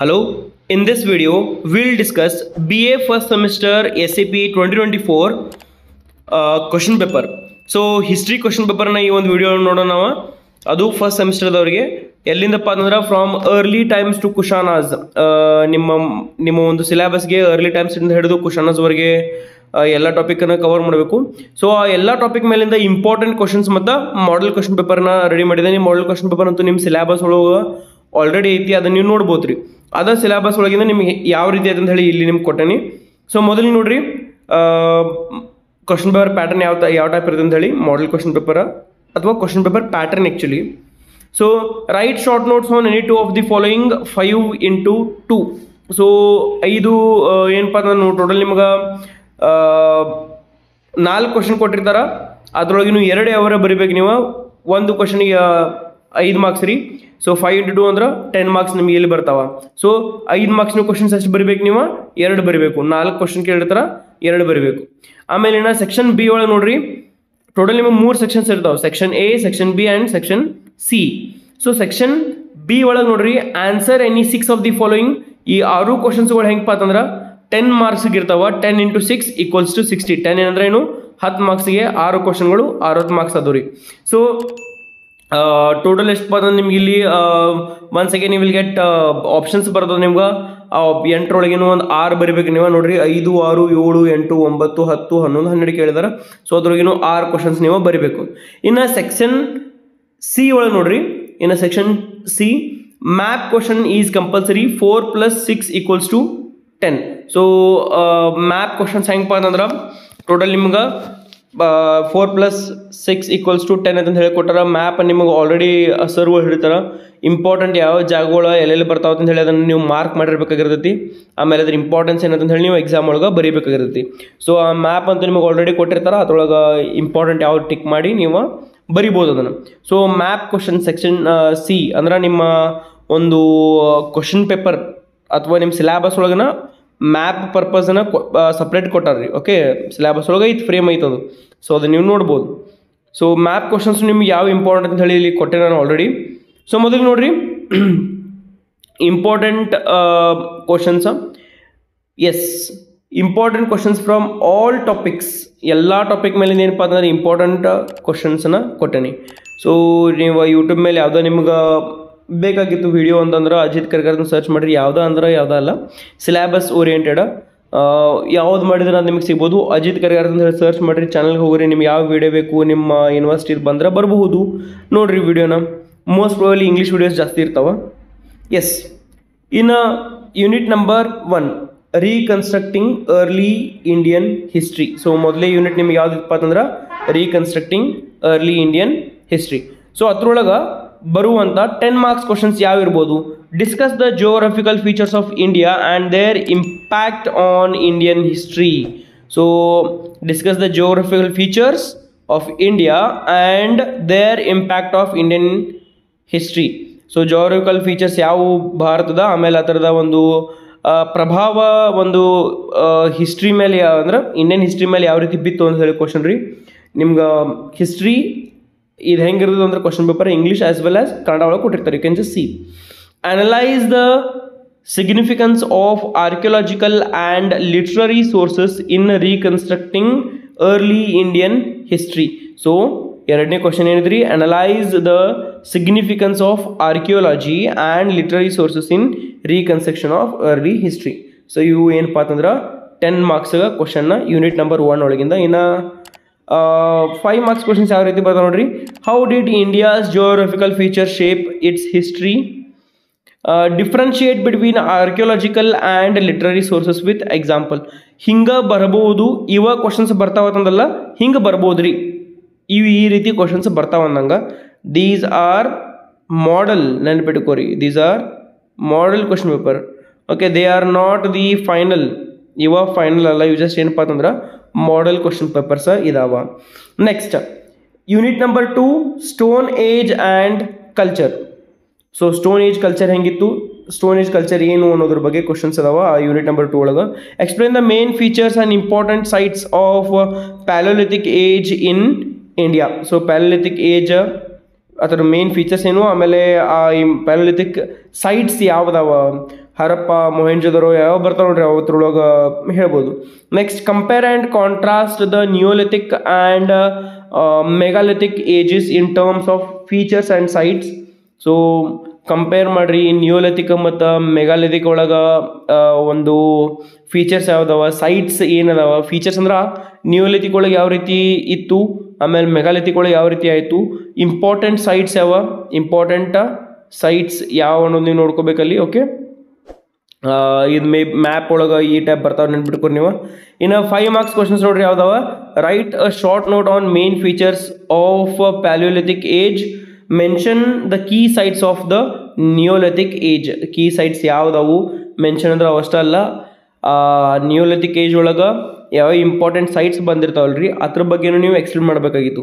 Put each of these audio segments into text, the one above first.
Hello, in this video we'll discuss BA first semester SAP 2024 question paper. So history question ಪೇಪರ್ನ ಈ ಒಂದು video ನೋಡೋಣ ನಾವು. ಅದು ಫಸ್ಟ್ ಸೆಮಿಸ್ಟರ್ದವ್ರಿಗೆ ಎಲ್ಲಿಂದಪ್ಪ ಅಂತಂದ್ರೆ ಫ್ರಾಮ್ ಅರ್ಲಿ ಟೈಮ್ಸ್ ಟು ಕುಶಾನಾಸ್. ನಿಮ್ಮ ಒಂದು ಸಿಲೆಬಸ್ಗೆ ಅರ್ಲಿ ಟೈಮ್ಸ್ ಇಂದ ಹಿಡಿದು ಕುಶಾನಾಸ್ವರೆಗೆ ಎಲ್ಲ ಟಾಪಿಕನ್ನು ಕವರ್ ಮಾಡಬೇಕು. ಸೊ ಆ ಎಲ್ಲ ಟಾಪಿಕ್ ಮೇಲಿಂದ ಇಂಪಾರ್ಟೆಂಟ್ ಕ್ವಶನ್ಸ್ ಮತ್ತು ಮಾಡೆಲ್ ಕ್ವಶನ್ ಪೇಪರ್ನ ರೆಡಿ ಮಾಡಿದ್ದೀನಿ. ಮಾಡೆಲ್ ಕ್ವಶನ್ ಪೇಪರ್ ಅಂತೂ ನಿಮ್ಮ ಸಿಲೆಬಸ್ ಒಳಗೆ ಆಲ್ರೆಡಿ ಐತಿ, ಅದನ್ನು ನೀವು ನೋಡ್ಬೋದು ರೀ. ಅದ ಸಿಲೆಬಸ್ ಒಳಗಿಂದ ನಿಮಗೆ ಯಾವ ರೀತಿ ಐತೆ ಅಂತ ಹೇಳಿ ಇಲ್ಲಿ ನಿಮ್ಗೆ ಕೊಟ್ಟೇನಿ. ಸೊ ಮೊದಲು ನೋಡ್ರಿ, ಕ್ವಶನ್ ಪೇಪರ್ ಪ್ಯಾಟರ್ನ್ ಯಾವ ಟೈಪ್ ಇರುತ್ತೆ ಅಂತ ಹೇಳಿ, ಮಾಡೆಲ್ ಕ್ವಶನ್ ಪೇಪರ್ ಅಥವಾ question paper pattern actually. So right short notes on any two of the following 5x2. So 5 ಏನಪ್ಪ ನಾನು ಟೋಟಲ್ ನಿಮ್ಗೆ 4 ಕ್ವಶನ್ ಕೊಟ್ಟಿರ್ತಾರ. ಅದ್ರೊಳಗೆ ನೀವು 2 ಅವರ ಬರಿಬೇಕು. ನೀವು ಒಂದು ಕ್ವಶನಿಗೆ 5 ಮಾರ್ಕ್ಸ್ ರೀ. ಸೊ 5x2 ಅಂದ್ರೆ 10 ಮಾರ್ಕ್ಸ್ ನಿಮ್ಗೆ ಇಲ್ಲಿ ಬರ್ತಾವ. ಸೊ 5 ಮಾರ್ಕ್ಸ್ ನೀವು ಕ್ವಶನ್ಸ್ ಎಷ್ಟು ಬರಿಬೇಕು, ನೀವು 2 ಬರಿಬೇಕು. 4 ಕ್ವಶನ್ ಕೇಳಿರ್ತಾರ, 2 ಬರಿಬೇಕು. ಆಮೇಲೆ ಇನ್ನು ಸೆಕ್ಷನ್ ಬಿ ಒಳಗೆ ನೋಡ್ರಿ, ಟೋಟಲ್ ನಿಮಗೆ 3 ಸೆಕ್ಷನ್ಸ್ ಇರ್ತಾವೆ. Section A, section B and section C. So section B ಒಳಗೆ ನೋಡ್ರಿ, answer any 6 of the following. ಈ 6 ಕ್ವಶನ್ಸ್ಗಳು ಹೆಂಗಪ್ಪ ಅಂತಂದ್ರೆ 10 ಮಾರ್ಕ್ಸ್ಗೆ ಇರ್ತಾವ. 10 × 6 = 60. 10 ಏನಂದ್ರೆ ಏನು, 10 ಮಾರ್ಕ್ಸ್ಗೆ 6 ಕ್ವಶನ್ಗಳು 60 ಮಾರ್ಕ್ಸ್ ಅದಾವ ರೀ. ಸೊ ಟೋಟಲ್ ಎಷ್ಟು ಬಂದ ನಿಮ್ಗೆ ಇಲ್ಲಿ ಒನ್ಸ್ ಅಗೇನ್ ನೀವು ವಿಲ್ ಗೆಟ್ ಆಪ್ಷನ್ಸ್ ಬರ್ತದೆ ನಿಮ್ಗೆ. 8ರೊಳಗೇನು ಒಂದು 6 ಬರಿಬೇಕು ನೀವು. ನೋಡ್ರಿ 5, 6, 7, 8, 9, 10, 11, 12 ಕೇಳಿದಾರೆ. ಸೊ ಅದ್ರೊಳಗೇನು 6 ಕ್ವಶನ್ಸ್ ನೀವು ಬರಿಬೇಕು. ಇನ್ನು ಸೆಕ್ಷನ್ ಸಿ ಒಳಗೆ ನೋಡ್ರಿ, ಇನ್ನು section C map question is compulsory. 4 + 6 = 10. So map questions ಹೆಂಗಪ್ಪ ಅಂತಂದ್ರೆ ಟೋಟಲ್ ನಿಮ್ಗೆ 4 + 6 = 10 ಅಂತ ಹೇಳಿ ಕೊಟ್ಟಾರ. ಮ್ಯಾಪ್ ನಿಮಗೆ ಆಲ್ರೆಡಿ ಸರ್ಗಳು ಹಿಡಿತಾರೆ. ಇಂಪಾರ್ಟೆಂಟ್ ಯಾವ ಜಾಗಗಳು ಎಲ್ಲೆಲ್ಲಿ ಬರ್ತಾವ ಅಂತ ಹೇಳಿ ಅದನ್ನು ನೀವು ಮಾರ್ಕ್ ಮಾಡಿರ್ಬೇಕಾಗಿರ್ತೈತಿ. ಆಮೇಲೆ ಅದ್ರ ಇಂಪಾರ್ಟೆನ್ಸ್ ಏನಂತ ಹೇಳಿ ನೀವು ಎಕ್ಸಾಮ್ ಒಳಗೆ ಬರೀಬೇಕಾಗಿರ್ತೈತಿ. ಸೊ ಆ ಮ್ಯಾಪ್ ಅಂತ ನಿಮಗೆ ಆಲ್ರೆಡಿ ಕೊಟ್ಟಿರ್ತಾರೆ. ಅದ್ರೊಳಗೆ ಇಂಪಾರ್ಟೆಂಟ್ ಯಾವ ಟಿಕ್ ಮಾಡಿ ನೀವು ಬರಿಬೋದು ಅದನ್ನು. So map question section C ಅಂದ್ರೆ ನಿಮ್ಮ ಒಂದು ಕ್ವಶನ್ ಪೇಪರ್ ಅಥವಾ ನಿಮ್ಮ ಸಿಲೆಬಸ್ ಒಳಗನ ಮ್ಯಾಪ್ ಪರ್ಪಸ್ನ ಸಪ್ರೇಟ್ ಕೊಟ್ಟಾರ್ರಿ. ಓಕೆ, ಸಿಲೆಬಸ್ ಒಳಗೆ ಐತೆ, ಫ್ರೇಮ್ ಐತದು. ಸೊ ಅದನ್ನು ನೀವು ನೋಡ್ಬೋದು. ಸೊ ಮ್ಯಾಪ್ ಕ್ವಶನ್ಸ್ ನಿಮ್ಗೆ ಯಾವ ಇಂಪಾರ್ಟೆಂಟ್ ಅಂತ ಹೇಳಿ ಇಲ್ಲಿ ಕೊಟ್ಟೆ ನಾನು ಆಲ್ರೆಡಿ. ಸೊ ಮೊದಲು ನೋಡ್ರಿ, important questions. Yes, important questions from all topics. ಎಲ್ಲ ಟಾಪಿಕ್ ಮೇಲೆ ಏನಪ್ಪ ಅಂತಂದ್ರೆ ಇಂಪಾರ್ಟೆಂಟ್ ಕ್ವಶನ್ಸನ್ನ ಕೊಟ್ಟೇನಿ. ಸೊ ನೀವು ಯೂಟ್ಯೂಬ್ ಮೇಲೆ ಯಾವುದೋ ನಿಮ್ಗೆ ಬೇಕಾಗಿತ್ತು ವಿಡಿಯೋ ಅಂತಂದ್ರೆ ಅಜಿತ್ ಕರ್ಕರ್ನ ಸರ್ಚ್ ಮಾಡಿರಿ. ಯಾವುದೋ ಅಂದ್ರೆ ಯಾವುದೋ ಅಲ್ಲ, ಸಿಲೆಬಸ್ ಓರಿಯೆಂಟೆಡ್ ಯಾವ್ದು ಮಾಡಿದ್ರೆ ಅದು ನಿಮಗೆ ಸಿಗ್ಬೋದು. ಅಜಿತ್ ಕರ್ಕರ್ ಅಂತ ಹೇಳಿ ಸರ್ಚ್ ಮಾಡಿರಿ, ಚಾನಲ್ಗೆ ಹೋಗ್ರಿ. ನಿಮ್ಗೆ ಯಾವ ವಿಡಿಯೋ ಬೇಕು ನಿಮ್ಮ ಯೂನಿವರ್ಸಿಟಿಗೆ ಬಂದ್ರೆ ಬರಬಹುದು. ನೋಡಿರಿ ವಿಡಿಯೋನ. ಮೋಸ್ಟ್ ಪ್ರಾಬಬ್ಲಿ ಇಂಗ್ಲೀಷ್ ವಿಡಿಯೋಸ್ ಜಾಸ್ತಿ ಇರ್ತಾವೆ. ಎಸ್, ಇನ್ನು unit number 1 reconstructing early Indian history. So ಮೊದಲೇ ಯೂನಿಟ್ ನಿಮ್ಗೆ ಯಾವ್ದಿಪ್ಪ ಅಂತಂದ್ರೆ reconstructing early Indian history. So ಅದ್ರೊಳಗೆ ಬರುವಂಥ 10 ಮಾರ್ಕ್ಸ್ ಕ್ವಶನ್ಸ್ ಯಾವ ಇರ್ಬೋದು. Discuss the geographical features of India and their impact on Indian history. So discuss the geographical features of India and their impact of Indian history. So geographical features ಯಾವ ಭಾರತದ, ಆಮೇಲೆ ಆ ಥರದ ಒಂದು ಪ್ರಭಾವ ಒಂದು ಹಿಸ್ಟ್ರಿ ಮೇಲೆ ಅಂದ್ರೆ ಇಂಡಿಯನ್ ಹಿಸ್ಟ್ರಿ ಮೇಲೆ ಯಾವ ರೀತಿ ಬಿತ್ತು ಅಂತ ಹೇಳಿ ಕ್ವಶನ್ ರೀ. ನಿಮ್ಗೆ ಹಿಸ್ಟ್ರಿ ಇದು ಹೆಂಗಿರ್ತದೆ ಅಂದ್ರೆ question paper English as well as Kannada ಒಳಗೆ ಕೊಟ್ಟಿರ್ತಾರೆ. You can just see. Analyse the significance of archaeological and literary sources in reconstructing early Indian history. So ಎರಡನೇ ಕ್ವಶನ್ ಏನಿದ್ರಿ, analyse the significance of archaeology and literary sources in reconstruction of early history. So ಇವು ಏನಪ್ಪ ಅಂತಂದ್ರೆ 10 marks ಕ್ವಶನ್ನ unit number 1 ಒಳಗಿಂದ. ಇನ್ನು 5 marks questions ಯಾವ ರೀತಿ ಬರ್ತಾವೆ ನೋಡ್ರಿ. How did India's geographical feature shape it's history. Differentiate between archaeological and literary sources with example. ಹಿಂಗೆ ಬರ್ಬೋದು. ಇವ ಕ್ವಶನ್ಸ್ ಬರ್ತಾವತ್ತಂದಲ್ಲ, ಹಿಂಗೆ ಬರ್ಬೋದು ರೀ. ಈ ರೀತಿ ಕ್ವಶನ್ಸ್ ಬರ್ತಾವಂದಂಗೆ. ದೀಸ್ ಆರ್ ಮಾಡೆಲ್, ನೆನ್ಪಿಟ್ಕೋರಿ, these are model question paper. Okay, they are not the final. ಇವ ಫೈನಲ್ ಅಲ್ಲ, ಇವು ಜಸ್ಟ್ ಏನಪ್ಪ ಅಂತಂದ್ರೆ ಮಾಡೆಲ್ ಕ್ವಶನ್ ಪೇಪರ್ಸ್ ಇದಾವ. Next unit number 2 stone age and culture. So stone age culture ಹೆಂಗಿತ್ತು, stone age culture ಏನು ಅನ್ನೋದ್ರ ಬಗ್ಗೆ ಕ್ವಶನ್ಸ್ ಅದಾವ ಆ ಯೂನಿಟ್ ನಂಬರ್ 2 ಒಳಗೆ. Explain the main features and important sites of palaeolithic age in India. So palaeolithic age ಅದರ main features ಏನು, ಆಮೇಲೆ ಆ ಪ್ಯಾಲೋಲಿಥಿಕ್ ಸೈಟ್ಸ್ ಯಾವ್ದಾವ, ಹರಪ್ಪ ಮೊಹೆಂಜೊದರೋ ಯಾವ ಬರ್ತಾವೆ ನೋಡ್ರಿ ಅವತ್ರೊಳಗೆ ಹೇಳ್ಬೋದು. Next compare and contrast the Neolithic and megalithic ages in terms of features and sites. So compare ಮಾಡಿರಿ Neolithic ಮತ್ತು ಮೆಗಾಲಿಥಿಕ್ ಒಳಗೆ ಒಂದು ಫೀಚರ್ಸ್ ಯಾವ್ದವ, ಸೈಟ್ಸ್ ಏನದಾವ. ಫೀಚರ್ಸ್ ಅಂದ್ರೆ ನಿಯೋಲಿಥಿಕ್ ಒಳಗೆ ಯಾವ ರೀತಿ ಇತ್ತು, ಆಮೇಲೆ ಮೆಗಾಲಿಥಿಕ್ ಒಳಗೆ ಯಾವ ರೀತಿ ಆಯಿತು, ಇಂಪಾರ್ಟೆಂಟ್ ಸೈಟ್ಸ್ ಯಾವ, ಇಂಪಾರ್ಟೆಂಟ್ ಸೈಟ್ಸ್ ಯಾವ ಅನ್ನೋದು ನೀವು ನೋಡ್ಕೋಬೇಕಲ್ಲಿ. ಓಕೆ, ಇದು ಮ್ಯಾಪ್ ಒಳಗೆ ಈ ಟೈಪ್ ಬರ್ತಾವೆ, ನೆನ್ಪಿಟ್ಕೊರಿ ನೀವು. ಇನ್ನು 5 ಮಾರ್ಕ್ಸ್ ಕ್ವಶನ್ಸ್ ನೋಡ್ರಿ ಯಾವ್ದವ. Write a short note on main features of palaeolithic age, mention the key sites of the neolithic age. Key sites ಯಾವ್ದವು ಮೆನ್ಷನ್ ಅಂದ್ರೆ ಅವಷ್ಟೇ ಅಲ್ಲ, ನಿಯೋಲಿಥಿಕ್ ಏಜ್ ಒಳಗೆ ಯಾವ ಇಂಪಾರ್ಟೆಂಟ್ ಸೈಟ್ಸ್ ಬಂದಿರ್ತಾವಲ್ರಿ ಅದ್ರ ಬಗ್ಗೆನೂ ನೀವು ಎಕ್ಸ್ಪ್ಲೇನ್ ಮಾಡಬೇಕಾಗಿತ್ತು.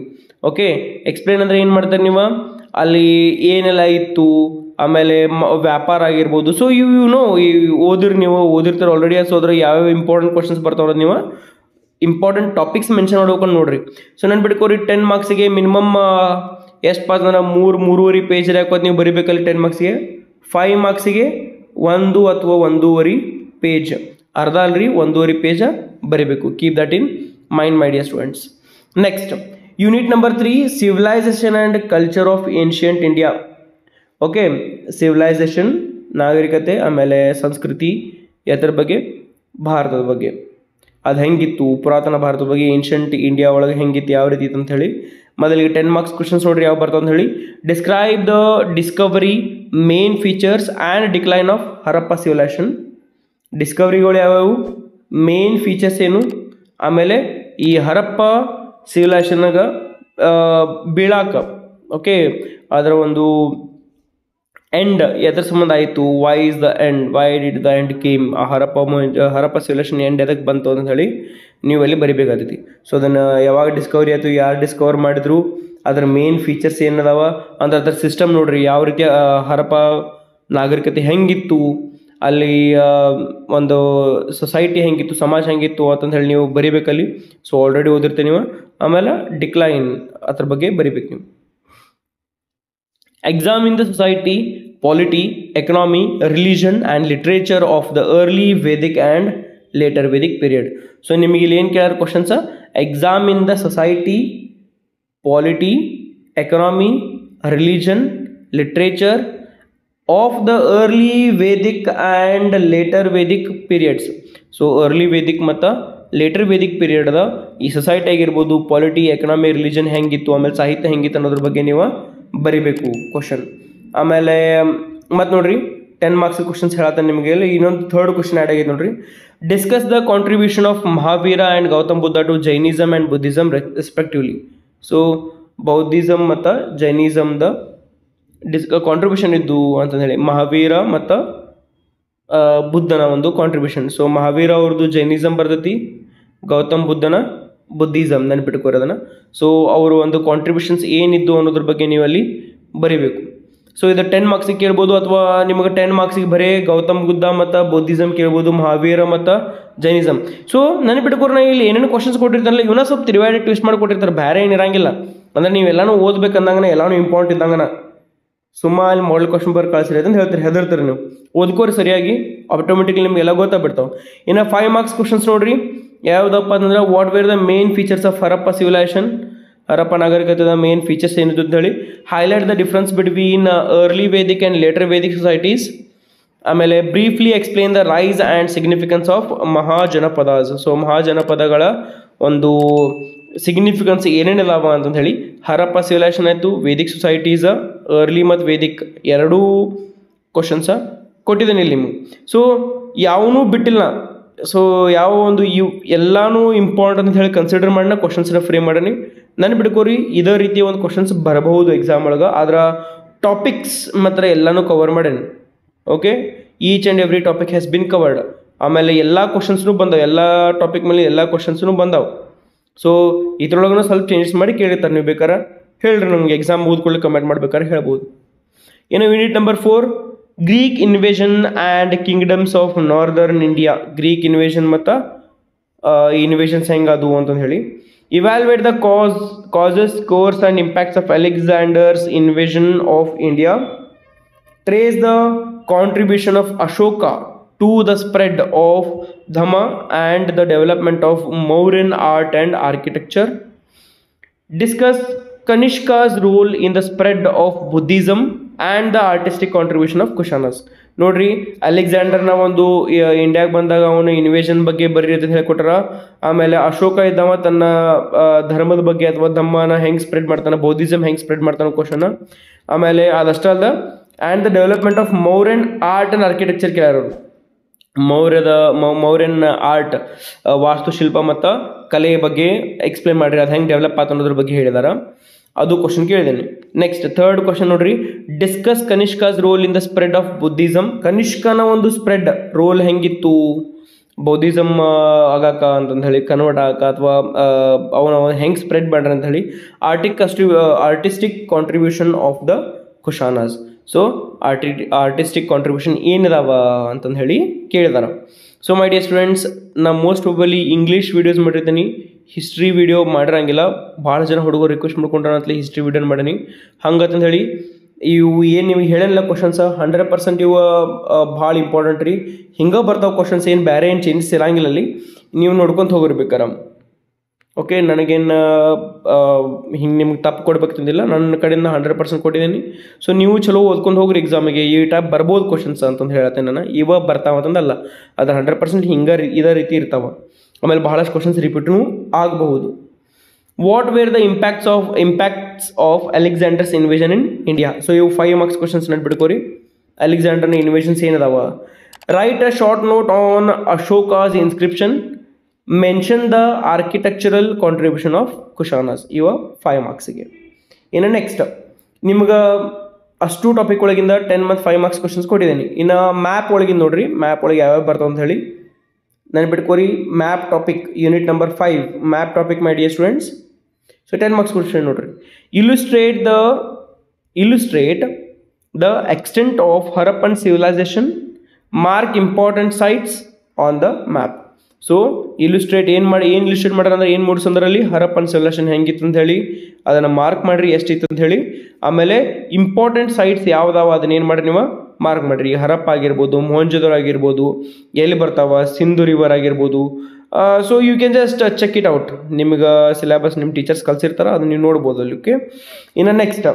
ಓಕೆ, ಎಕ್ಸ್ಪ್ಲೇನ್ ಅಂದರೆ ಏನು ಮಾಡ್ತಾರೆ ನೀವು, ಅಲ್ಲಿ ಏನೆಲ್ಲ ಇತ್ತು, ಆಮೇಲೆ ವ್ಯಾಪಾರ ಆಗಿರ್ಬೋದು. ಸೊ ನೀವು ಓದಿರ್ತಾರೆ ಆಲ್ರೆಡಿ. ಸೊ ಅದ್ರ ಯಾವ್ಯಾವ ಇಂಪಾರ್ಟೆಂಟ್ ಕ್ವಶನ್ಸ್ ಬರ್ತಾವ್ರೆ ನೀವು ಇಂಪಾರ್ಟೆಂಟ್ ಟಾಪಿಕ್ಸ್ ಮೆನ್ಷನ್ ಮಾಡ್ಕೊಂಡು ನೋಡ್ರಿ. ಸೊ ನೆನ್ಪಿಟ್ಕೋರಿ 10 ಮಾರ್ಕ್ಸಿಗೆ ಮಿನಿಮಮ್ ಎಷ್ಟು ಪಾಸ್ ಅಂದ್ರೆ 3-3.5 ಪೇಜ್ ಹಾಕೋದು ನೀವು ಬರಿಬೇಕಲ್ಲಿ 10 ಮಾರ್ಕ್ಸಿಗೆ. 5 ಮಾರ್ಕ್ಸಿಗೆ 1 ಅಥವಾ 1.5 ಪೇಜ್, ಅರ್ಧ ಅಲ್ರಿ 1.5 ಪೇಜ ಬರಿಬೇಕು. Keep that in mind my dear students. Next unit number 3, civilisation and culture of ancient India. Okay, civilisation ನಾಗರಿಕತೆ, ಆಮೇಲೆ ಸಂಸ್ಕೃತಿ ಎದ್ರ ಬಗ್ಗೆ, ಭಾರತದ ಬಗ್ಗೆ, ಅದು ಹೆಂಗಿತ್ತು ಪುರಾತನ ಭಾರತದ ಬಗ್ಗೆ, ಏನ್ಷಿಯಂಟ್ ಇಂಡಿಯಾ ಒಳಗೆ ಹೆಂಗಿತ್ತು, ಯಾವ ರೀತಿ ಇತ್ತು ಅಂತ ಹೇಳಿ. ಮೊದಲಿಗೆ 10 ಮಾರ್ಕ್ಸ್ ಕ್ವಶನ್ಸ್ ನೋಡ್ರಿ ಯಾವ ಬರ್ತಾವ ಅಂತ ಹೇಳಿ. Describe the discovery, main features and decline of Harappa civilisation. ಡಿಸ್ಕವರಿಗಳು ಯಾವ್ಯಾವು, ಮೇನ್ ಫೀಚರ್ಸ್ ಏನು, ಆಮೇಲೆ ಈ ಹರಪ್ಪ ಸಿವಿಲೈಸೇಷನ್ನಾಗ ಬೀಳಾಕ, ಓಕೆ ಅದರ ಒಂದು ಎಂಡ್ ಎದ್ರ ಸಂಬಂಧ ಆಯಿತು, why is the end, why did the end came, ಆ ಹರಪ್ಪ ಸಿವಿಲೈಸೇಷನ್ ಎಂಡ್ ಎದಕ್ಕೆ ಬಂತು ಅಂತ ಹೇಳಿ ನೀವು ಅಲ್ಲಿ ಬರಿಬೇಕಾಗ್ತೈತಿ. ಸೊ ಅದನ್ನು ಯಾವಾಗ ಡಿಸ್ಕವರಿ ಆಯಿತು, ಯಾರು ಡಿಸ್ಕವರ್ ಮಾಡಿದ್ರು, ಅದರ ಮೇನ್ ಫೀಚರ್ಸ್ ಏನದಾವ ಅಂದ್ರೆ ಅದ್ರ ಸಿಸ್ಟಮ್ ನೋಡ್ರಿ, ಯಾವ ರೀತಿ ಹರಪ್ಪ ನಾಗರಿಕತೆ ಹೆಂಗಿತ್ತು, ಅಲ್ಲಿ ಒಂದು ಸೊಸೈಟಿ ಹೆಂಗಿತ್ತು, ಸಮಾಜ ಹೆಂಗಿತ್ತು ಅಂತಂದು ಹೇಳಿ ನೀವು ಬರಿಬೇಕಲ್ಲಿ. ಸೊ ಆಲ್ರೆಡಿ ಓದಿರ್ತೀವಿ ನೀವು. ಆಮೇಲೆ ಡಿಕ್ಲೈನ್ ಅದ್ರ ಬಗ್ಗೆ ಬರಿಬೇಕು ನೀವು. Examine the society, polity, economy, religion and literature of the early Vedic and later Vedic period. So ನಿಮಗೆ ಇಲ್ಲಿ ಏನು ಕೇಳಾರ questions, examine the society, polity, economy, religion, literature of the early Vedic and later Vedic periods. So early Vedic ಮತ್ತು litre Vedic ಪೀರಿಯಡ್ದ ಈ society ಆಗಿರ್ಬೋದು, polity, economy, religion ಹೆಂಗಿತ್ತು, ಆಮೇಲೆ ಸಾಹಿತ್ಯ ಹೆಂಗಿತ್ತು ಅನ್ನೋದ್ರ ಬಗ್ಗೆ ನೀವು ಬರಿಬೇಕು ಕ್ವಶನ್. ಆಮೇಲೆ ಮತ್ತು ನೋಡ್ರಿ 10 ಮಾರ್ಕ್ಸ್ ಕ್ವಶನ್ಸ್ ಹೇಳತ್ತಾನೆ ನಿಮಗೆ. ಇನ್ನೊಂದು 3rd ಕ್ವಶನ್ ಆ್ಯಡ್ ಆಗಿದೆ ನೋಡ್ರಿ. Discuss the contribution of Mahavira and Gautam Buddha to Jainism and Buddhism respectively. So Buddhism ಮತ್ತು ಜೈನಿಸಮ್ದ ಕಾಂಟ್ರಿಬ್ಯೂಷನ್ ಇದ್ದು ಅಂತಂದು ಹೇಳಿ, ಮಹಾವೀರ ಮತ್ತು ಬುದ್ಧನ ಒಂದು ಕಾಂಟ್ರಿಬ್ಯೂಷನ್. ಸೊ ಮಹಾವೀರ ಅವ್ರದ್ದು ಜೈನಿಸಮ್ ಬರ್ತೈತಿ, ಗೌತಮ್ ಬುದ್ಧನ ಬುದ್ಧಿಸಮ್, ನೆನಪಿಟ್ಕೋರೋದನ್ನ. ಸೊ ಅವರು ಒಂದು ಕಾಂಟ್ರಿಬ್ಯೂಷನ್ಸ್ ಏನಿದ್ದು ಅನ್ನೋದ್ರ ಬಗ್ಗೆ ನೀವು ಅಲ್ಲಿ ಬರಿಬೇಕು. ಸೊ ಇದು 10 ಮಾರ್ಕ್ಸಿಗೆ ಕೇಳ್ಬೋದು, ಅಥವಾ ನಿಮಗೆ 10 ಮಾರ್ಕ್ಸಿಗೆ ಬರೀ ಗೌತಮ್ ಬುದ್ಧ ಮತ್ತು ಬೌದ್ಧಿಸಮ್ ಕೇಳ್ಬೋದು, ಮಹಾವೀರ ಮತ್ತು ಜೈನಿಸಮ್. ಸೊ ನೆನಪಿಟ್ಕೋರ ಇಲ್ಲಿ ಏನೇನು ಕ್ವಶನ್ಸ್ ಕೊಟ್ಟಿರ್ತಾರಲ್ಲ ಇವನ್ನ ಸ್ವಲ್ಪ ತಿರುವಾಡಿ ಟ್ವಿಸ್ಟ್ ಮಾಡಿ ಕೊಟ್ಟಿರ್ತಾರೆ, ಬೇರೆ ಏನಿರಂಗಿಲ್ಲ. ಅಂದರೆ ನೀವೆಲ್ಲನೂ ಓದ್ಬೇಕಂದಂಗನ, ಎಲ್ಲನೂ ಇಂಪಾರ್ಟೆಂಟ್ ಇದ್ದಂಗನ. ಸುಮ್ಮ ಅಲ್ಲಿ ಮಾಡಲ್ ಕ್ವಶನ್ ಬರ್ ಕಳಿಸಿರಿ ಅಂತ ಹೇಳ್ತಾರೆ, ಹೆದರ್ತಾರೆ ನೀವು. ಓದ್ಕೋರಿ ಸರಿಯಾಗಿ, ಆಟೋಮೆಟಿಕ್ಲಿ ನಿಮ್ಗೆ ಎಲ್ಲ ಗೊತ್ತಾಗ್ಬಿಡ್ತಾವೆ. ಇನ್ನು 5 ಮಾರ್ಕ್ಸ್ ಕ್ವಶನ್ಸ್ ನೋಡ್ರಿ ಯಾವುದಪ್ಪ ಅಂತಂದ್ರೆ, what were the main features of Harappa civilisation, Harappa ನಾಗರಿಕತೆದ ಮೇನ್ ಫೀಚರ್ಸ್ ಏನಿದೆ ಅಂತ ಹೇಳಿ. Highlight the difference between early Vedic and later Vedic societies. ಆಮೇಲೆ briefly explain the rise and significance of Mahajanapadas. So ಮಹಾಜನಪದಗಳ ಒಂದು ಸಿಗ್ನಿಫಿಕೆನ್ಸ್ ಏನೇನಿದಾವ ಅಂತಂದು ಹೇಳಿ. ಹರಪ್ಪ ಸಿವಿಲೈಸೇಷನ್ ಆಯಿತು, ವೇದಿಕ್ ಸೊಸೈಟೀಸ, ಅರ್ಲಿ ಮತ್ತು ವೇದಿಕ್ ಎರಡೂ ಕ್ವಶನ್ಸ ಕೊಟ್ಟಿದ್ದೇನೆ ಇಲ್ಲಿ ನಿಮಗೆ. ಸೊ ಯಾವನೂ ಬಿಟ್ಟಿಲ್ಲ. ಸೊ ಯಾವ ಒಂದು ಇವು ಎಲ್ಲನೂ ಇಂಪಾರ್ಟೆಂಟ್ ಅಂತ ಹೇಳಿ ಕನ್ಸಿಡರ್ ಮಾಡಿ ಕ್ವಶನ್ಸ್ನ ಫ್ರೇಮ್ ಮಾಡೀನಿ. ನಾನು ಬಿಡ್ಕೋರಿ ಇದೇ ರೀತಿಯ ಒಂದು ಕ್ವಶನ್ಸ್ ಬರಬಹುದು ಎಕ್ಸಾಮ್ ಒಳಗೆ, ಆದ್ರೆ ಟಾಪಿಕ್ಸ್ ಮಾತ್ರ ಎಲ್ಲನೂ ಕವರ್ ಮಾಡೇನಿ. Okay, each and every topic has been covered. ಆಮೇಲೆ ಎಲ್ಲ ಕ್ವಶನ್ಸ್ನೂ ಬಂದವು, ಎಲ್ಲ ಟಾಪಿಕ್ ಮೇಲೆ ಎಲ್ಲ ಕ್ವಶನ್ಸ್ನೂ ಬಂದವು. ಸೊ ಇದ್ರೊಳಗೂ ಸ್ವಲ್ಪ ಚೇಂಜಸ್ ಮಾಡಿ ಕೇಳಿರ್ತಾರೆ, ನೀವು ಬೇಕಾರೆ ಹೇಳ್ರಿ ನಮಗೆ ಎಕ್ಸಾಮ್ ಓದ್ಕೊಳ್ಳಿ ಕಮೆಂಟ್ ಮಾಡ್ಬೇಕಾದ್ರೆ ಹೇಳ್ಬೋದು. ಏನು unit number 4, Greek invasion and kingdoms of northern India. Greek invasion ಮತ್ತು ಇನ್ವೇಷನ್ಸ್ ಹೆಂಗದು ಅಂತಂದು ಹೇಳಿ. Evaluate the causes, course and impacts of Alexander's invasion of India. Trace the contribution of Ashoka to the spread of Dhamma and the development of Mauryan art and architecture. Discuss Kanishka's role in the spread of Buddhism and the artistic contribution of Kushanas. ನೋಡ್ರಿ ಅಲೆಕ್ಸಾಂಡರ್ನ ಒಂದು ಇಂಡಿಯಾಗೆ ಬಂದಾಗ ಅವನು invasion ಬಗ್ಗೆ ಬರೀ ಅಂತ ಹೇಳ್ಕೊಟ್ರ. ಆಮೇಲೆ ಅಶೋಕ ಇದ್ದವ ತನ್ನ ಧರ್ಮದ ಬಗ್ಗೆ ಅಥವಾ ಧಮ್ಮನ ಹೆಂಗೆ ಸ್ಪ್ರೆಡ್ ಮಾಡ್ತಾನೆ, ಬೌದ್ಧಿಸಮ್ ಹೆಂಗೆ ಸ್ಪ್ರೆಡ್ ಮಾಡ್ತಾನೆ ಕ್ವಶನ್. ಆಮೇಲೆ ಅದಷ್ಟೇ ಅಲ್ಲ, and the development of Mauryan art and architecture ಕೇಳೋರು. ಮೌರ್ಯನ್ ಆರ್ಟ್, ವಾಸ್ತುಶಿಲ್ಪ ಮತ್ತು ಕಲೆಯ ಬಗ್ಗೆ ಎಕ್ಸ್ಪ್ಲೇನ್ ಮಾಡಿರಿ, ಅದು ಹೆಂಗೆ ಡೆವಲಪ್ ಆತ ಅನ್ನೋದ್ರ ಬಗ್ಗೆ ಹೇಳಿದಾರ. ಅದು ಕ್ವಶನ್ ಕೇಳಿದ್ದೇನೆ. ನೆಕ್ಸ್ಟ್ ಥರ್ಡ್ ಕ್ವಶನ್ ನೋಡ್ರಿ, discuss Kanishka's role in the spread of Buddhism. ಕನಿಷ್ಕನ ಒಂದು ಸ್ಪ್ರೆಡ್ ರೋಲ್ ಹೆಂಗಿತ್ತು ಬೌದ್ಧಿಸಮ್ ಆಗಾಕ ಅಂತಂದು ಹೇಳಿ, ಕನ್ವರ್ಟ್ ಆಗಾಕ ಅಥವಾ ಅವನ ಹೆಂಗೆ ಸ್ಪ್ರೆಡ್ ಮಾಡ್ರಿ ಅಂತ ಹೇಳಿ. Artistic contribution of the Kushanas. So artistic contribution ಏನಿದಾವ ಅಂತಂದು ಹೇಳಿ ಕೇಳಿದಾರ. ಸೊ ಮೈ ಡಿಯರ್ ಸ್ಟೂಡೆಂಟ್ಸ್, ನಾ ಮೋಸ್ಟ್ ಪ್ರಾಬಲಿ ಇಂಗ್ಲೀಷ್ ವೀಡಿಯೋಸ್ ಮಾಡಿರ್ತೀನಿ, ಹಿಸ್ಟ್ರಿ ವೀಡಿಯೋ ಮಾಡಿರಂಗಿಲ್ಲ. ಭಾಳ ಜನ ಹುಡುಗರು ರಿಕ್ವೆಸ್ಟ್ ಮಾಡ್ಕೊಂಡ್ರೆ ಅಂತಲೇ ಹಿಸ್ಟ್ರಿ ವೀಡಿಯೋ ಮಾಡೀನಿ. ಹಂಗಂತಂದು ಹೇಳಿ ಇವು ಏನು ನಿಮಗೆ ಹೇಳಲ್ಲ ಕ್ವಶನ್ಸ್ 100% ಇವು ಭಾಳ ಇಂಪಾರ್ಟೆಂಟ್ ರೀ. ಹಿಂಗೆ ಬರ್ತಾವೆ ಕ್ವಶನ್ಸ್, ಏನು ಬೇರೆ ಏನು ಚೇಂಜಸ್ ಇರಂಗಿಲ್ಲ ಅಲ್ಲಿ, ನೀವು ನೋಡ್ಕೊತ ಹೋಗಿರ್ಬೇಕಾರ. ಓಕೆ, ನನಗೇನು ಹಿಂಗೆ ನಿಮ್ಗೆ ತಪ್ಪು ಕೊಡ್ಬೇಕಂತಿಲ್ಲ, ನನ್ನ ಕಡೆಯಿಂದ 100% ಕೊಟ್ಟಿದ್ದೀನಿ. ಸೊ ನೀವು ಚಲೋ ಓದ್ಕೊಂಡು ಹೋಗ್ರಿ ಎಕ್ಸಾಮಿಗೆ. ಈ ಟೈಪ್ ಬರ್ಬೋದು ಕ್ವಶನ್ಸ್ ಅಂತಂದು ಹೇಳತ್ತೆ ನಾನು, ಇವಾಗ ಬರ್ತಾವ ಅಂತಂದಲ್ಲ, ಅದು 100% ಹಿಂಗೆ ಇದೇ ರೀತಿ ಇರ್ತಾವೆ. ಆಮೇಲೆ ಬಹಳಷ್ಟು ಕ್ವಶನ್ಸ್ ರಿಪೀಟ್ನು ಆಗಬಹುದು. What were the impacts of Alexander's invasion in India. So ಇವು 5 ಮಾರ್ಕ್ಸ್ ಕ್ವಶನ್ಸ್ ನೆನ್ಪಿಟ್ಕೋರಿ. ಅಲೆಕ್ಸಾಂಡರ್ನ ಇನ್ವೇಷನ್ಸ್ ಏನದಾವ. Write a short note on Ashoka's inscription. Mention the architectural contribution of Kushanas. ಇವ 5 ಮಾರ್ಕ್ಸಿಗೆ. ಇನ್ನು ನೆಕ್ಸ್ಟ್ ನಿಮ್ಗೆ ಅಷ್ಟು ಟಾಪಿಕ್ ಒಳಗಿಂದ 10 ಮತ್ತು 5 ಮಾರ್ಕ್ಸ್ ಕ್ವಶನ್ಸ್ ಕೊಟ್ಟಿದ್ದೀನಿ. ಇನ್ನು ಮ್ಯಾಪ್ ಒಳಗಿಂದ ನೋಡ್ರಿ, ಮ್ಯಾಪ್ ಒಳಗೆ ಯಾವ್ಯಾವ ಬರ್ತಾವ ಅಂತ ಹೇಳಿ ನೆನ್ಪಿಟ್ಕೋರಿ. Map topic unit number 5 map topic my dear students. So 10 marks question ನೋಡ್ರಿ. Illustrate the extent of Harappan civilisation. Mark important sites on the map. So illustrate ಏನು ಇಲುಸ್ಟ್ರೇಟ್ ಮಾಡ್ಯಾರ ಅಂದ್ರೆ ಏನು ಮೂಡಿಸಂದ್ರಲ್ಲಿ ಹರಪ್ಪನ್ ಸಿವಿಲೈಸೇಷನ್ ಹೆಂಗಿತ್ತು ಅಂತ ಹೇಳಿ ಅದನ್ನು ಮಾರ್ಕ್ ಮಾಡಿರಿ ಎಷ್ಟಿತ್ತು ಅಂತ ಹೇಳಿ. ಆಮೇಲೆ ಇಂಪಾರ್ಟೆಂಟ್ ಸೈಟ್ಸ್ ಯಾವ್ದಾವ ಅದನ್ನೇನು ಮಾಡಿರಿ ನೀವು ಮಾರ್ಕ್ ಮಾಡಿರಿ. ಹರಪ್ಪ ಆಗಿರ್ಬೋದು, ಮೊಹಂಜೊದರೋ ಆಗಿರ್ಬೋದು, ಎಲ್ಲಿ ಬರ್ತಾವ, ಸಿಂಧು ರಿವರ್ ಆಗಿರ್ಬೋದು. So you can just check it out. ನಿಮ್ಗೆ ಸಿಲೆಬಸ್ ನಿಮ್ಮ ಟೀಚರ್ಸ್ ಕಲಿಸಿರ್ತಾರೆ, ಅದನ್ನ ನೀವು ನೋಡ್ಬೋದು ಅಲ್ಲಿ. ಓಕೆ, ಇನ್ನು next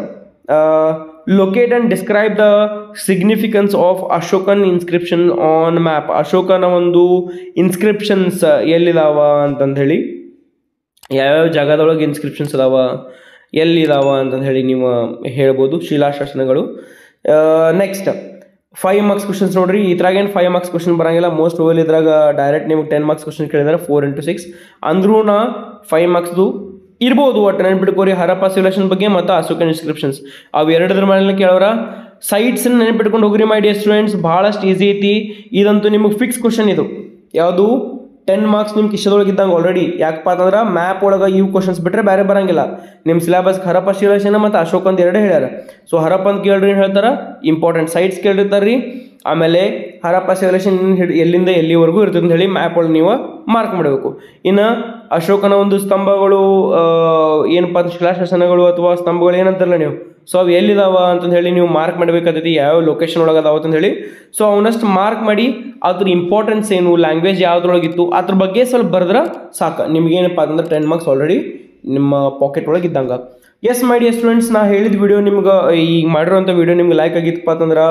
locate and describe the significance of Ashokan inscription on map. ಅಶೋಕನ ಒಂದು ಇನ್ಸ್ಕ್ರಿಪ್ಷನ್ಸ್ ಎಲ್ಲಿದಾವ ಅಂತಂದು ಹೇಳಿ, ಯಾವ್ಯಾವ ಜಾಗದೊಳಗೆ ಇನ್ಸ್ಕ್ರಿಪ್ಷನ್ಸ್ ಅದಾವ, ಎಲ್ಲಿದಾವ ಅಂತಂದು ಹೇಳಿ ನೀವು ಹೇಳ್ಬೋದು, ಶಿಲಾಶಾಸನಗಳು. ನೆಕ್ಸ್ಟ್ 5 ಮಾರ್ಕ್ಸ್ ಕ್ವಶನ್ಸ್ ನೋಡ್ರಿ. ಇದ್ರಾಗೇನು 5 ಮಾರ್ಕ್ಸ್ ಕ್ವಶನ್ ಬರೋಂಗಿಲ್ಲ. ಮೋಸ್ಟ್ ಓವಲ್ ಇದ್ರಾಗ ಡೈರೆಕ್ಟ್ ನಿಮ್ಗೆ 10 ಮಾರ್ಕ್ಸ್ ಕ್ವಶನ್ ಕೇಳಿದಾರೆ 4 into 6. ಅಂದ್ರೂ 5 ಮಾರ್ಕ್ಸ್ದು ಇರ್ಬೋದು. ಒಟ್ಟು ನೆನ್ಪಿಟ್ಕೋರಿ, ಹರಪ್ಪ ಸಿವಿಲೈಸೇಷನ್ ಬಗ್ಗೆ ಮತ್ತು ಅಶೋಕನ್ ಇನ್ಸ್ಕ್ರಿಪ್ಷನ್ಸ್ ಅವು ಎರಡದ್ರ ಮೇಲೆ ಕೇಳೋರ. ಸೈಟ್ಸನ್ನ ನೆನ್ಪಿಟ್ಕೊಂಡು ಹೋಗ್ರಿ ಮೈ ಡಿಯರ್ ಸ್ಟೂಡೆಂಟ್ಸ್, ಭಾಳಷ್ಟು ಈಸಿ ಐತಿ. ಇದಂತೂ ನಿಮಗೆ ಫಿಕ್ಸ್ ಕ್ವಶನ್. ಇದು ಯಾವುದು 10 ಮಾರ್ಕ್ಸ್ ನಿಮ್ಮ ಕಿಶದೊಳಗೆ ಇದ್ದಂಗೆ ಆಲ್ರೆಡಿ. ಯಾಕಪ್ಪ ಅಂತಂದ್ರೆ ಮ್ಯಾಪ್ ಒಳಗೆ ಇವು ಕ್ವಶನ್ಸ್ ಬಿಟ್ಟರೆ ಬೇರೆ ಬರೋಂಗಿಲ್ಲ. ನಿಮ್ಮ ಸಿಲೆಬಸ್ ಹರಪ್ಪ ಸಿವಿಲೈಸೇಷನ್ ಮತ್ತು ಅಶೋಕ ಅಂತ ಎರಡೇ ಹೇಳ್ಯಾರ. ಸೊ ಹರಪ್ಪ ಅಂತ ಕೇಳ್ರಿ ಏನು ಹೇಳ್ತಾರೆ, ಇಂಪಾರ್ಟೆಂಟ್ ಸೈಟ್ಸ್ ಕೇಳಿರ್ತಾರೆ ರೀ. ಆಮೇಲೆ ಹರಪ್ಪ ಸಿವಿಲೈಸೇಷನ್ ಎಲ್ಲಿಂದ ಎಲ್ಲಿವರೆಗೂ ಇರ್ತದೆ ಅಂತ ಹೇಳಿ ಮ್ಯಾಪ್ ಒಳಗೆ ನೀವು ಮಾರ್ಕ್ ಮಾಡಬೇಕು. ಇನ್ನು ಅಶೋಕನ ಒಂದು ಸ್ತಂಭಗಳು ಏನಪ್ಪ ಶಿಲಾಶಾಸನಗಳು ಅಥವಾ ಸ್ತಂಭಗಳು ಏನಂತಾರಲ್ಲ ನೀವು, ಸೊ ಅವು ಎಲ್ಲಿದಾವ ಅಂತಂದು ಹೇಳಿ ನೀವು ಮಾರ್ಕ್ ಮಾಡಬೇಕಾಗ್ತೈತಿ, ಯಾವ ಲೊಕೇಶನ್ ಒಳಗೆ ಅದಾವ ಅಂತ ಹೇಳಿ. ಸೊ ಅವನಷ್ಟು ಮಾರ್ಕ್ ಮಾಡಿ ಅದ್ರ ಇಂಪಾರ್ಟೆನ್ಸ್ ಏನು, ಲ್ಯಾಂಗ್ವೇಜ್ ಯಾವುದ್ರೊಳಗಿತ್ತು ಅದ್ರ ಬಗ್ಗೆ ಸ್ವಲ್ಪ ಬರೆದ್ರೆ ಸಾಕು. ನಿಮ್ಗೇನಪ್ಪ ಅಂತಂದ್ರೆ 10 ಮಾರ್ಕ್ಸ್ ಆಲ್ರೆಡಿ ನಿಮ್ಮ ಪಾಕೆಟ್ ಒಳಗೆ ಇದ್ದಂಗೆ. ಎಸ್ ಮೈ ಡಿಯರ್ ಸ್ಟೂಡೆಂಟ್ಸ್, ನಾ ಹೇಳಿದ ವಿಡಿಯೋ ನಿಮ್ಗೆ ಈಗ ಮಾಡಿರೋಂಥ ವಿಡಿಯೋ ನಿಮ್ಗೆ ಲೈಕ್ ಆಗಿತ್ತಪ್ಪ ಅಂತಂದ್ರೆ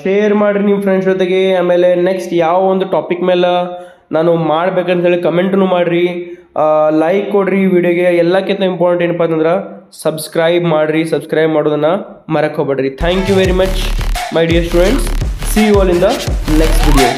ಶೇರ್ ಮಾಡಿರಿ ನಿಮ್ಮ ಫ್ರೆಂಡ್ಸ್ ಜೊತೆಗೆ. ಆಮೇಲೆ ನೆಕ್ಸ್ಟ್ ಯಾವ ಒಂದು ಟಾಪಿಕ್ ಮೇಲೆ ನಾನು ಮಾಡ್ಬೇಕಂತ ಹೇಳಿ ಕಮೆಂಟನ್ನು ಮಾಡಿರಿ, ಲೈಕ್ ಕೊಡ್ರಿ ವಿಡಿಯೋಗೆ. ಎಲ್ಲಕ್ಕಿಂತ ಇಂಪಾರ್ಟೆಂಟ್ ಏನಪ್ಪ ಅಂತಂದ್ರೆ ಸಬ್ಸ್ಕ್ರೈಬ್ ಮಾಡಿರಿ. ಸಬ್ಸ್ಕ್ರೈಬ್ ಮಾಡೋದನ್ನು ಮರಕ್ಕೆ ಹೋಗ್ಬೇಡ್ರಿ. Thank you very much my dear students. See you all in the next video.